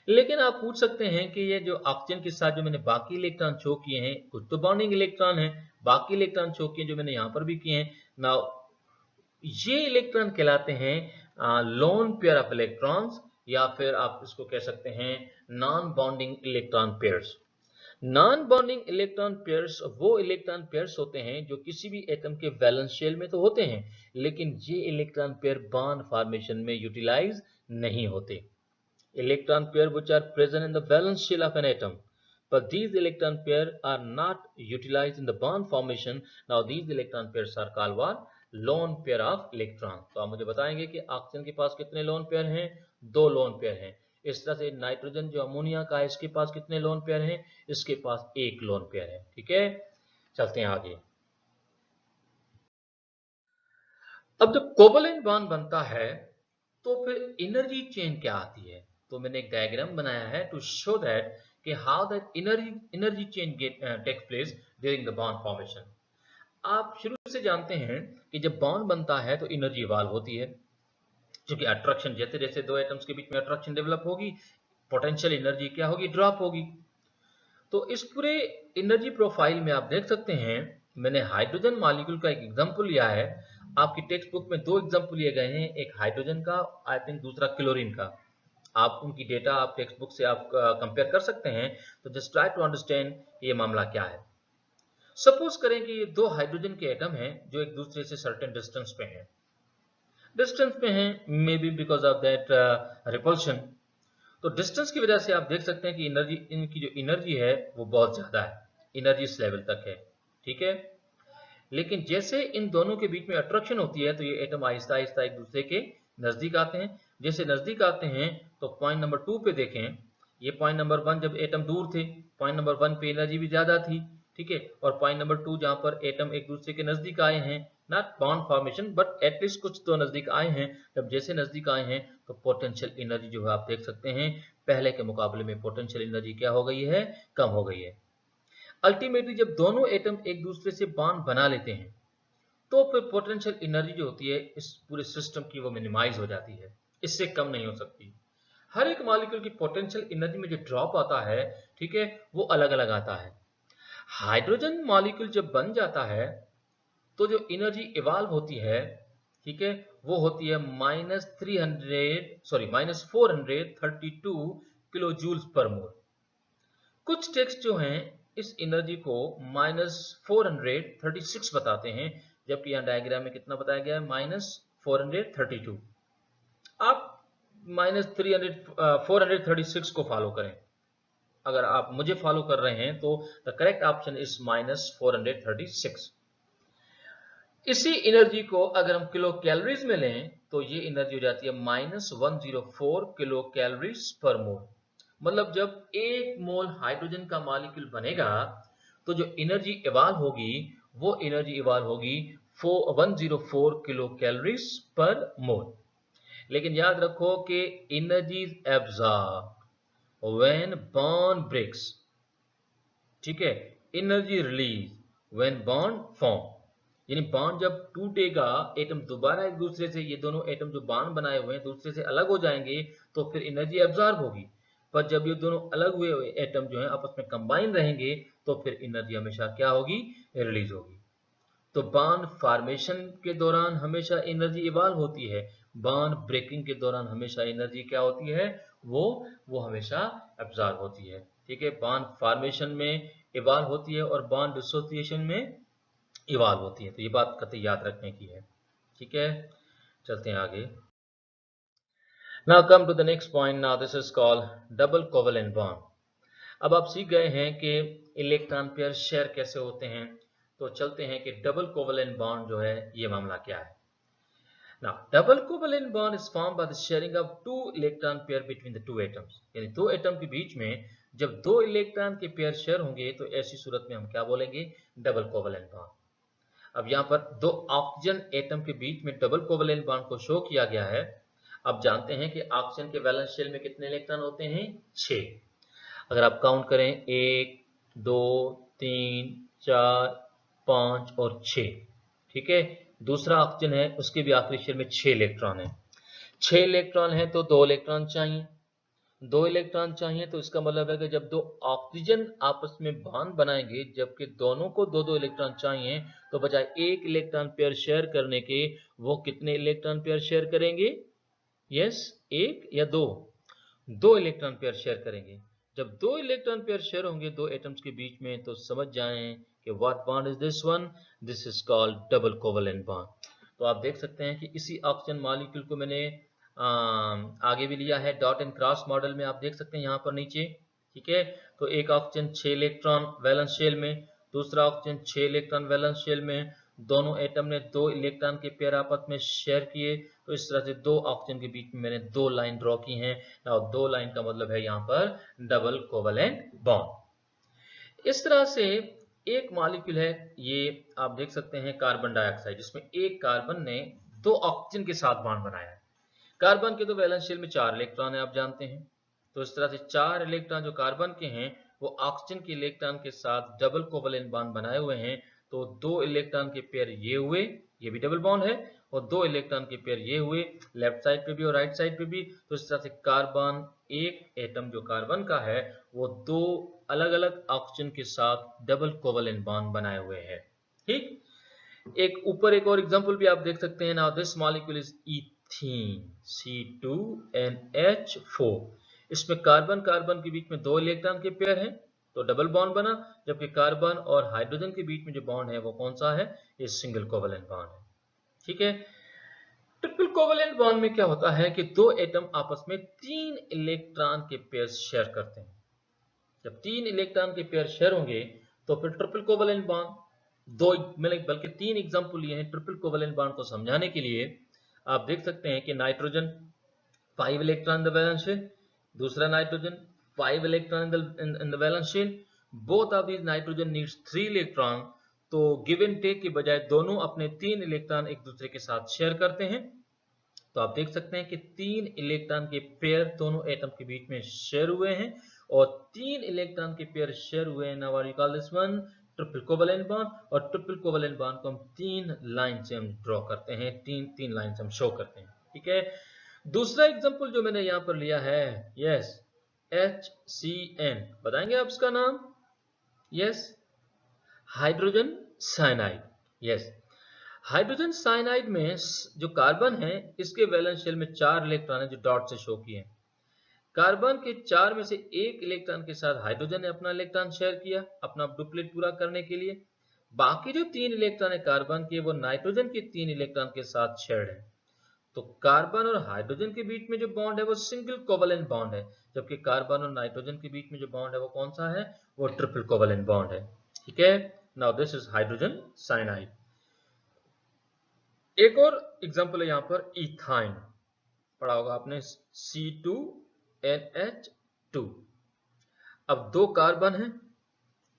लेकिन आप पूछ सकते हैं कि ये जो ऑक्सीजन के साथ जो मैंने बाकी इलेक्ट्रॉन शो किए हैं, कुछ तो बॉन्डिंग इलेक्ट्रॉन है, बाकी इलेक्ट्रॉन शो किए जो मैंने यहाँ पर भी किए हैं। नाउ ये इलेक्ट्रॉन कहलाते हैं लोन पेयर ऑफ इलेक्ट्रॉन्स, या फिर आप इसको कह सकते हैं non bonding electron pairs. Non bonding electron pairs वो इलेक्ट्रॉन पेयर्स होते हैं जो किसी भी एटम के वैलेंस शेल में तो होते हैं, लेकिन ये इलेक्ट्रॉन पेयर बॉन्ड फॉर्मेशन में यूटिलाइज नहीं होते। Electron pair which are present in the valence shell of an atom, but these electron pair are not utilized in the bond formation. Now these electron pairs are called what? Lone pair of electron. तो आप मुझे बताएंगे कि oxygen के पास कितने lone pair हैं? 2 lone pair हैं। इस तरह से नाइट्रोजन जो अमोनिया का है, इसके पास कितने लोन पेयर हैं? इसके पास 1 लोन पेयर है, ठीक है। चलते हैं आगे। अब जब कोवेलेंट बॉन्ड बनता है तो फिर एनर्जी चेन क्या आती है? तो मैंने एक डायग्राम बनाया है टू शो दैट कि how that energy change take place during the bond formation. आप शुरू से जानते हैं कि जब बॉन्ड बनता है तो एनर्जी इवॉल्व होती है, क्योंकि अट्रैक्शन, जैसे जैसे दो एटम्स के बीच में अट्रैक्शन डेवलप होगी, पोटेंशियल एनर्जी क्या होगी? ड्रॉप होगी। तो इस पूरे एनर्जी प्रोफाइल में आप देख सकते हैं, मैंने हाइड्रोजन मॉलिक्यूल का एक एग्जांपल लिया है। आपकी टेक्स्ट बुक में 2 एग्जांपल लिए गए हैं, एक हाइड्रोजन का, आई थिंक दूसरा क्लोरीन का। आप उनकी डेटा आप टेक्स्ट बुक से आप कंपेयर कर सकते हैं। तो जस्ट ट्राई टू अंडरस्टैंड ये मामला क्या है। सपोज करें कि ये 2 हाइड्रोजन के एटम हैं जो एक दूसरे से सर्टेन डिस्टेंस पे हैं, may be because of that repulsion. तो डिस्टेंस की वजह से आप देख सकते हैं कि एनर्जी, इनकी जो एनर्जी है वो बहुत ज्यादा है, एनर्जी इस लेवल तक है, ठीक है। लेकिन जैसे इन दोनों के बीच में अट्रैक्शन होती है तो ये एटम आहिस्ता आहिस्ता एक दूसरे के नजदीक आते हैं। जैसे नजदीक आते हैं तो पॉइंट नंबर 2 पे देखें, ये पॉइंट नंबर 1 जब एटम दूर थे, पॉइंट नंबर 1 पे एनर्जी भी ज्यादा थी, ठीक है। और पॉइंट नंबर 2 जहां पर एटम एक दूसरे के नजदीक आए हैं, not bond formation but at least कुछ तो नजदीक आए हैं, जब जैसे नजदीक आए हैं तो पोटेंशियल एनर्जी जो है आप देख सकते हैं पहले के मुकाबले में पोटेंशियल एनर्जी क्या हो गई है? कम हो गई है। अल्टीमेटली जब दोनों एटम एक दूसरे से बॉन्ड बना लेते हैं तो फिर पोटेंशियल एनर्जी जो होती है इस पूरे सिस्टम की वो मिनिमाइज हो जाती है, इससे कम नहीं हो सकती। हर एक मॉलिक्यूल की पोटेंशियल एनर्जी में जो ड्रॉप आता है, ठीक है, वो अलग अलग आता है। हाइड्रोजन मॉलिक्यूल जब बन जाता है तो जो एनर्जी इवॉल्व होती है, ठीक है, वो होती है -432 किलो जूल्स पर मोल। कुछ टेक्स्ट जो हैं इस एनर्जी को -436 बताते हैं, जबकि यहाँ डायग्राम में कितना बताया गया है? -432। आप -436 को फॉलो करें। अगर आप मुझे फॉलो कर रहे हैं तो द करेक्ट ऑप्शन इज -436। इसी एनर्जी को अगर हम किलो कैलोरीज में लें तो ये एनर्जी हो जाती है -104 किलो कैलोरीज पर मोल। मतलब जब 1 मोल हाइड्रोजन का मॉलिक्यूल बनेगा तो जो एनर्जी इवाल्व होगी वो एनर्जी इवाल्व होगी 104 किलो कैलोरीज पर मोल। लेकिन याद रखो कि energy absorb when bond breaks, ठीक है, energy release when bond form. यानी बॉन्ड जब टूटेगा, एटम दोबारा एक दूसरे से, ये दोनों एटम जो बॉन्ड बनाए हुए हैं दूसरे से अलग हो जाएंगे तो फिर एनर्जी एब्जॉर्ब होगी। पर जब ये दोनों अलग हुए एटम जो है आपस में कंबाइन रहेंगे तो फिर एनर्जी हमेशा क्या होगी, रिलीज होगी। तो बॉन्ड फॉर्मेशन के दौरान हमेशा एनर्जी इवाल्व होती है, बॉन्ड ब्रेकिंग के दौरान हमेशा एनर्जी क्या होती है, वो हमेशा एब्जॉर्ब होती है। ठीक है, बॉन्ड फॉर्मेशन में इवाल्व होती है और बॉन्ड डिसोसिएशन में इवाल्व होती है। तो ये बात कतई याद रखने की है। ठीक है, चलते हैं आगे। Now come to the next point. Now this is called double covalent bond. अब आप सीख गए हैं कि इलेक्ट्रॉन पेयर शेयर कैसे होते हैं, तो चलते हैं कि डबल कोवेलेंट बॉन्ड जो है ये मामला क्या है। Now, double covalent bond is formed by the sharing of two electron pair between the two atoms। यानी दो एटम के बीच में जब दो इलेक्ट्रॉन के पेयर शेयर होंगे तो ऐसी सूरत में हम क्या बोलेंगे, डबल कोवेलेंट बॉन्ड। अब यहाँ पर दो ऑक्सीजन एटम के बीच में डबल कोवेलेंट बॉन्ड को शो किया गया है। अब जानते हैं कि ऑक्सीजन के वैलेंस शेल में कितने इलेक्ट्रॉन होते हैं, 6। अगर आप काउंट करें 1 2 3 4 5 और 6, ठीक है। दूसरा ऑक्सीजन है, उसके भी आखिरी शेल में 6 इलेक्ट्रॉन है। 6 इलेक्ट्रॉन है तो 2 इलेक्ट्रॉन चाहिए। 2 इलेक्ट्रॉन चाहिए तो इसका मतलब है कि जब दो ऑक्सीजन आपस में बॉन्ड बनाएंगे, जबकि दोनों को 2-2 इलेक्ट्रॉन चाहिए, तो बजाय एक इलेक्ट्रॉन पेयर शेयर करने के वो कितने इलेक्ट्रॉन पेयर शेयर करेंगे, यस, 1 या 2, 2 इलेक्ट्रॉन पेयर शेयर करेंगे। जब 2 इलेक्ट्रॉन पेयर शेयर होंगे दो एटम्स के बीच में तो समझ जाएं कि what bond is this one, this is called double covalent bond. तो आप देख सकते हैं कि इसी ऑक्सीजन मॉलिक्यूल को मैंने आगे भी लिया है डॉट एंड क्रॉस मॉडल में, आप देख सकते हैं यहाँ पर नीचे। ठीक है, तो एक ऑक्सीजन 6 इलेक्ट्रॉन वैलेंस शेल में, दूसरा ऑक्सीजन 6 इलेक्ट्रॉन वैलेंस शेल में, दोनों एटम ने 2 इलेक्ट्रॉन के पेयर आपस में शेयर किए। तो इस तरह से दो ऑक्सीजन के बीच में मैंने 2 लाइन ड्रॉ की हैं और 2 लाइन का मतलब है यहाँ पर डबल कोवेलेंट बॉन्ड। इस तरह से एक मॉलिक्यूल है, ये आप देख सकते हैं कार्बन डाइऑक्साइड, जिसमें एक कार्बन ने 2 ऑक्सीजन के साथ बॉन्ड बनाया है। कार्बन के तो वैलेंस शेल में 4 इलेक्ट्रॉन है, आप जानते हैं। तो इस तरह से 4 इलेक्ट्रॉन जो कार्बन के हैं वो ऑक्सीजन के इलेक्ट्रॉन के साथ डबल कोवेलेंट बॉन्ड बनाए हुए हैं। तो 2 इलेक्ट्रॉन के पेयर ये हुए, ये भी डबल बॉन्ड है, और 2 इलेक्ट्रॉन के पेयर ये हुए, लेफ्ट साइड पे भी और राइट साइड पे भी। तो इस तरह से कार्बन, एक एटम जो कार्बन का है वो 2 अलग अलग ऑक्सीजन के साथ डबल कोवेलेंट बॉन्ड बनाए हुए हैं। ठीक, एक ऊपर एक और एग्जांपल भी आप देख सकते हैं। Now this molecule is ethene, C2NH4। इसमें कार्बन कार्बन के बीच में 2 इलेक्ट्रॉन के पेयर हैं तो डबल बॉन्ड बना, जबकि कार्बन और हाइड्रोजन के बीच में जो बॉन्ड है वो कौन सा है, ये सिंगल कोवेलेंट बॉन्ड है। ठीक है, ट्रिपल कोवेलेंट बॉन्ड में क्या होता है कि दो एटम आपस में 3 इलेक्ट्रॉन के पेयर शेयर करते हैं। जब 3 इलेक्ट्रॉन के पेयर शेयर होंगे तो फिर ट्रिपल कोवेलेंट बॉन्ड। दो, मैंने बल्कि 3 एग्जांपल लिए हैं ट्रिपल कोवेलेंट बॉन्ड को समझाने के लिए। आप देख सकते हैं कि nitrogen 5 electron in the valence shell, दूसरा nitrogen 5 electron in the valence shell. Both of these nitrogen needs 3 electron. तो गिव एंड टेक के बजाय दोनों अपने 3 इलेक्ट्रॉन एक दूसरे के साथ शेयर करते हैं। तो आप देख सकते हैं कि 3 इलेक्ट्रॉन के पेयर दोनों एटम के बीच में शेयर हुए हैं, और 3 इलेक्ट्रॉन के पेयर शेयर हुए हैं। Now we call this one triple covalent bond. और ट्रिपल कोवेलेंट बॉन्ड को हम 3 लाइन से हम ड्रॉ करते हैं, 3 लाइन से हम शो करते हैं। ठीक है, दूसरा एग्जांपल जो मैंने यहां पर लिया है, यस, HCN, बताएंगे आप इसका नाम, yes, hydrogen cyanide. Yes, hydrogen cyanide में जो कार्बन है इसके वैलेंस शेल में 4 इलेक्ट्रॉन है जो डॉट से शो किए हैं। कार्बन के 4 में से 1 इलेक्ट्रॉन के साथ हाइड्रोजन ने अपना इलेक्ट्रॉन शेयर किया अपना डुप्लेट पूरा करने के लिए। बाकी जो 3 इलेक्ट्रॉन है कार्बन के वो नाइट्रोजन के 3 इलेक्ट्रॉन के साथ शेयर्ड है। तो कार्बन और हाइड्रोजन के बीच में जो बॉन्ड है वो सिंगल कोवेलेंट बॉन्ड है, जबकि कार्बन और नाइट्रोजन के बीच में जो बॉन्ड है वो कौन सा है, वो ट्रिपल कोवेलेंट बॉन्ड है। ठीक है, now this is hydrogen cyanide. एक और एग्जांपल है यहाँ पर इथाइन, पढ़ा होगा आपने C2NH2। अब दो कार्बन हैं,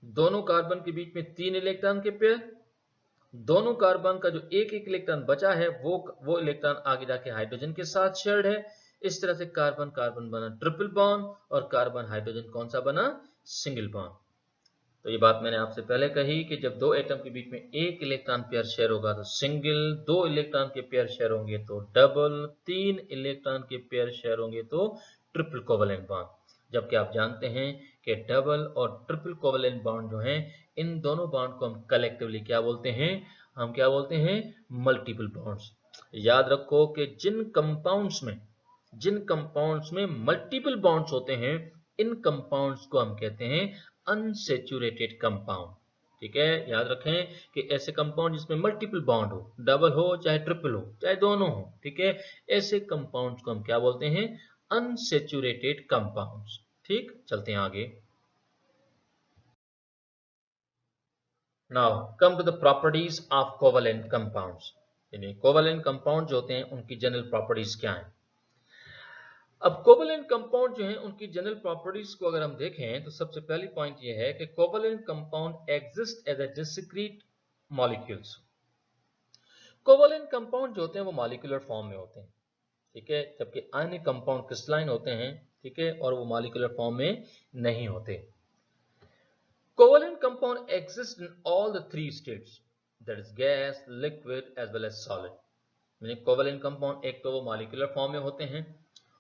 दोनों कार्बन के बीच में 3 इलेक्ट्रॉन के पेयर, दोनों कार्बन का जो एक एक इलेक्ट्रॉन बचा है वो इलेक्ट्रॉन आगे जाके हाइड्रोजन के साथ शेयर्ड है। इस तरह से कार्बन कार्बन बना ट्रिपल बॉन्ड और कार्बन हाइड्रोजन कौन सा बना, सिंगल बॉन्ड। तो ये बात मैंने आपसे पहले कही कि जब दो एटम के बीच में एक इलेक्ट्रॉन पेयर शेयर होगा तो सिंगल, दो इलेक्ट्रॉन के पेयर शेयर होंगे तो डबल, 3 इलेक्ट्रॉन के पेयर शेयर होंगे तो ट्रिपल कोवलेंट बॉन्ड। जबकि आप जानते हैं कि डबल और ट्रिपल कोवलेंट बॉन्ड जो हैं, इन दोनों बॉन्ड को हम कलेक्टिवली क्या बोलते हैं, हम क्या बोलते हैं, मल्टीपल बॉन्ड्स। याद रखो कि जिन कंपाउंड्स में मल्टीपल बॉन्ड्स होते हैं, इन कंपाउंड्स को हम कहते हैं अनसैचुरेटेड कंपाउंड। ठीक है, याद रखें कि ऐसे कंपाउंड जिसमें मल्टीपल बॉन्ड हो, डबल हो चाहे ट्रिपल हो चाहे दोनों हो, ठीक है, ऐसे कंपाउंड्स को हम क्या बोलते हैं, अनसैचुरेटेड कंपाउंड्स। ठीक, चलते हैं आगे। Now come to the properties of covalent compounds. यानी कोवलेंट कंपाउंड जो होते हैं उनकी जनरल प्रॉपर्टीज क्या हैं। अब कोवलेंट कंपाउंड जो हैं उनकी जनरल प्रॉपर्टीज को अगर हम देखें तो सबसे पहली पॉइंट ये है कि covalent compound exist as a discrete molecules. Covalent compound जो होते हैं वो मॉलिक्यूलर फॉर्म में होते हैं, ठीक है, जबकि आयनिक कंपाउंड क्रिस्टलाइन होते हैं, ठीक है, और वो मॉलिक्यूलर फॉर्म में नहीं होते। Covalent compound exist in all the 3 states, that is gas, liquid as well as solid. यानी कोवलेंट कंपाउंड एक तो वो मॉलिक्यूलर फॉर्म में होते हैं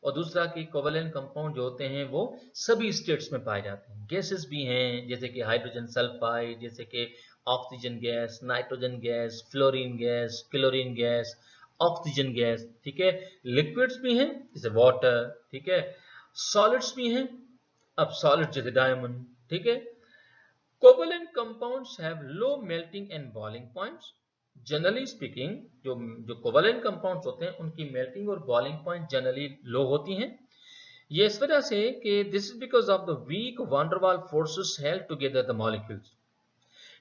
और दूसरा कि कोवलेंट कंपाउंड जो होते हैं वो सभी स्टेट्स में पाए जाते हैं। गैसेस भी हैं जैसे कि हाइड्रोजन सल्फाइड, जैसे कि oxygen gas, nitrogen gas, fluorine gas, chlorine gas, oxygen gas, ठीक है। लिक्विड्स भी हैं जैसे वाटर, ठीक है। सॉलिड्स भी हैं, अब सॉलिड जैसे डायमंड, ठीक है। Covalent compounds have low melting and boiling points. Generally speaking जो जो कोवलेंट कंपाउंड्स होते हैं उनकी मेल्टिंग और बॉइलिंग पॉइंट जनरली लो होती हैं। ये इस वजह से कि this is because of the weak van der Waal forces held together the molecules.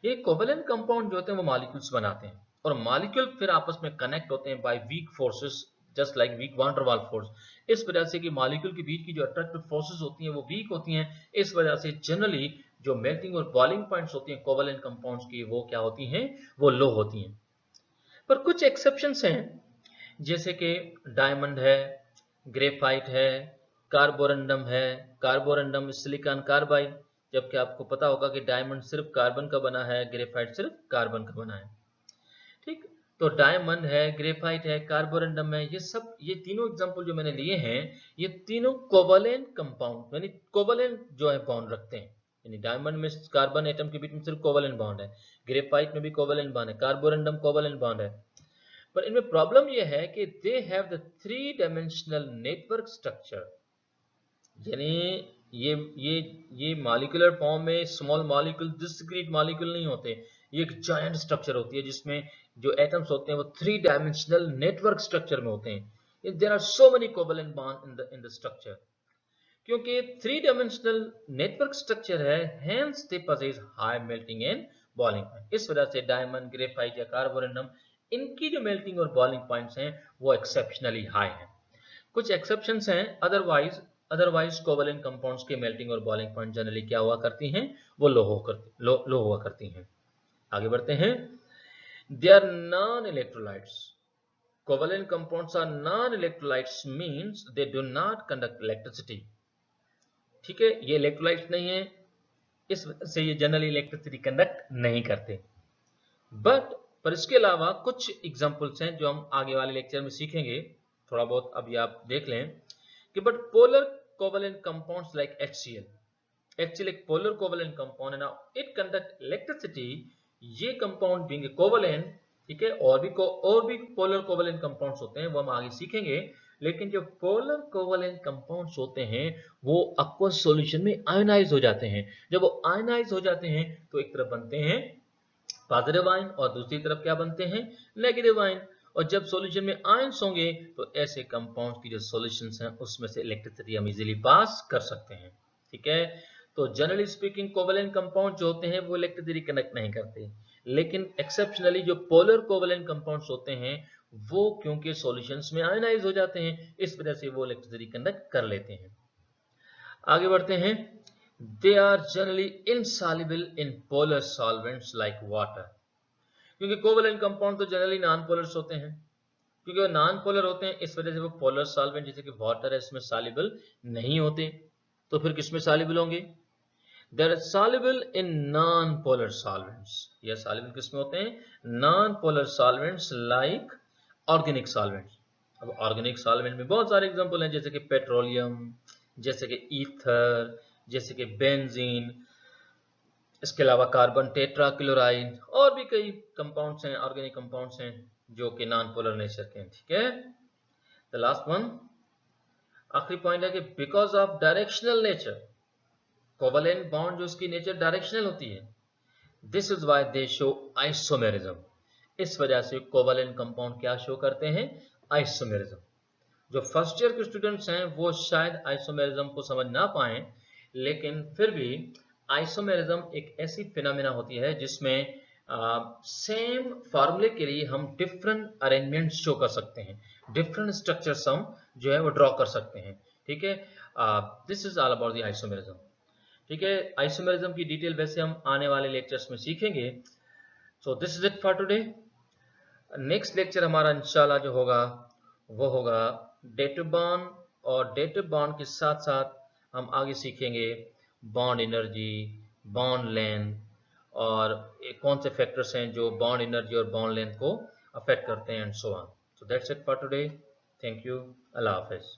ये कोवलेंट कंपाउंड जो होते हैं वो मॉलिक्यूल्स बनाते हैं और मॉलिक्यूल फिर आपस में कनेक्ट होते हैं by weak forces, just like weak van der Waal force. इस वजह से कि मॉलिक्यूल के बीच की जो अट्रैक्टिव फोर्सेस होती हैं वो वीक होती हैं। इस वजह से जनरली जो मेल्टिंग और बॉइलिंग पॉइंट्स होती हैं कोवलेंट कंपाउंड्स की, वो क्या होती हैं, वो लो होती हैं। पर कुछ एक्सेप्शंस हैं जैसे कि डायमंड है, ग्रेफाइट है, कार्बोरंडम है। कार्बोरंडम सिलिकॉन कार्बाइड, जबकि आपको पता होगा कि डायमंड सिर्फ कार्बन का बना है, ग्रेफाइट सिर्फ कार्बन का बना है। ठीक, तो डायमंड है, ग्रेफाइट है, कार्बोरंडम है, ये तीनों एग्जांपल जो मैंने लिए हैं, ये तीनों कोवलेंट कंपाउंड यानी कोवलेंट जो है बॉन्ड रखते हैं। यानी डायमंड में कार्बन एटम के बीच में सिर्फ कोवलेंट बॉन्ड है, ग्रेफाइट में भी कोवलेंट बॉन्ड है, कार्बोरंडम कोवलेंट बॉन्ड है। पर इनमें प्रॉब्लम यह है कि they have the 3 dimensional network structure. यानी ये ये ये मॉलिक्यूलर फॉर्म में स्मॉल मॉलिक्यूल, डिस्क्रीट मॉलिक्यूल नहीं होते, ये एक जायंट स्ट्रक्चर होती है जिसमें जो एटम्स होते हैं वो 3 डायमेंशनल नेटवर्क स्ट्रक्चर में होते हैं। There are so many covalent bond in the structure. क्योंकि 3 डायमेंशनल नेटवर्क स्ट्रक्चर है, hence they possess high melting and boiling point. इस वजह से डायमंड, ग्रेफाइट या कार्बोरंडम, इनकी जो मेल्टिंग और बॉइलिंग पॉइंट्स हैं वो एक्सेप्शनली हाई हैं। कुछ एक्सेप्शंस हैं, अदरवाइज कोवलेंट कंपाउंड्स के मेल्टिंग और बॉइलिंग पॉइंट जनरली क्या हुआ करती हैं, वो लो हुआ करती हैं। आगे बढ़ते हैं। They are non electrolytes. Covalent compounds are non electrolytes means they do not conduct electricity. ठीक है, ये इलेक्ट्रोलाइट्स नहीं है, इस वजह से ये जनरली इलेक्ट्रिसिटी कंडक्ट नहीं करते। बट पर इसके अलावा कुछ एग्जांपल्स हैं जो हम आगे वाले लेक्चर में सीखेंगे, थोड़ा बहुत अभी आप देख लें कि but polar covalent compounds like HCl, HCl एक पोलर कोवलेंट कंपाउंड है ना, इट कंडक्ट इलेक्ट्रिसिटी। ये कंपाउंड बीइंग कोवलेंट, ठीक है, और भी पोलर कोवलेंट कंपाउंड्स होते हैं, वो हम आगे सीखेंगे। लेकिन जो पोलर कोवलेंट कंपाउंड्स होते हैं वो aqueous सॉल्यूशन में आयोनाइज हो जाते हैं। जब वो आयोनाइज हो जाते हैं तो एक तरफ बनते हैं पॉजिटिव आयन और दूसरी तरफ क्या बनते हैं, नेगेटिव आयन। और जब सॉल्यूशन में आयंस होंगे तो ऐसे कंपाउंड्स की जो सॉल्यूशंस हैं उसमें से इलेक्ट्रिसिटी हम इजीली पास कर सकते हैं। ठीक है, तो जनरली स्पीकिंग कोवलेंट कंपाउंड जो होते हैं वो इलेक्ट्रिसिटी कनेक्ट नहीं करते, लेकिन एक्सेप्शनली जो पोलर कोवलेंट कंपाउंड्स होते हैं वो क्योंकि सॉल्यूशंस में आयनाइज हो जाते हैं, इस वजह से वो इलेक्ट्रिसिटी कंडक्ट कर लेते हैं। आगे बढ़ते हैं। They are generally insoluble in polar solvents like water, क्योंकि कोवलेंट कंपाउंड तो जनरली नॉन पोलर्स होते हैं, क्योंकि वो नॉन पोलर होते हैं इस वजह से वो पोलर सॉल्वेंट जैसे कि वाटर है इसमें सॉल्युबल नहीं होते। तो फिर किसमें सॉल्युबल होंगे? They are soluble in non polar solvents. ये सॉल्युबल किसमें होते हैं? Non polar solvents like organic solvents. अब ऑर्गेनिक सॉल्वेंट में बहुत सारे एग्जांपल हैं, जैसे कि पेट्रोलियम, जैसे कि ईथर, जैसे कि बेंजीन, इसके अलावा कार्बन टेट्राक्लोराइड, और भी कई कंपाउंड्स हैं, ऑर्गेनिक कंपाउंड्स हैं जो कि नॉन पोलर नेचर के हैं। ठीक है, द लास्ट वन, आखिरी पॉइंट है कि because of directional nature, covalent bond जो उसकी नेचर डायरेक्शनल होती है, this is why they show isomerism. इस वजह से कोवलेंट कंपाउंड क्या शो करते हैं? आइसोमेरिज्म। जो फर्स्ट ईयर के स्टूडेंट्स हैं वो शायद आइसोमेरिज्म को समझ ना पाए, लेकिन फिर भी आइसोमेरिज्म एक ऐसी फिनोमेना होती है जिसमें सेम फार्मूले के लिए हम डिफरेंट अरेंजमेंट शो कर सकते हैं, डिफरेंट स्ट्रक्चर्स हम जो है वो ड्रॉ कर सकते हैं। ठीक है, this is all about the isomerism. ठीक है, आइसोमेरिज्म की डिटेल वैसे हम आने वाले लेक्चर्स में सीखेंगे। So this is it for today. Next lecture हमारा इंशाल्लाह जो होगा वो होगा डेटिव बॉन्ड, और डेटिव बॉन्ड के साथ साथ हम आगे सीखेंगे बॉन्ड एनर्जी, बॉन्ड लेंथ, और कौन से फैक्टर्स हैं जो बॉन्ड एनर्जी और बॉन्ड लेंथ को अफेक्ट करते हैं, and so on. So that's it for today. Thank you. Allah Hafiz.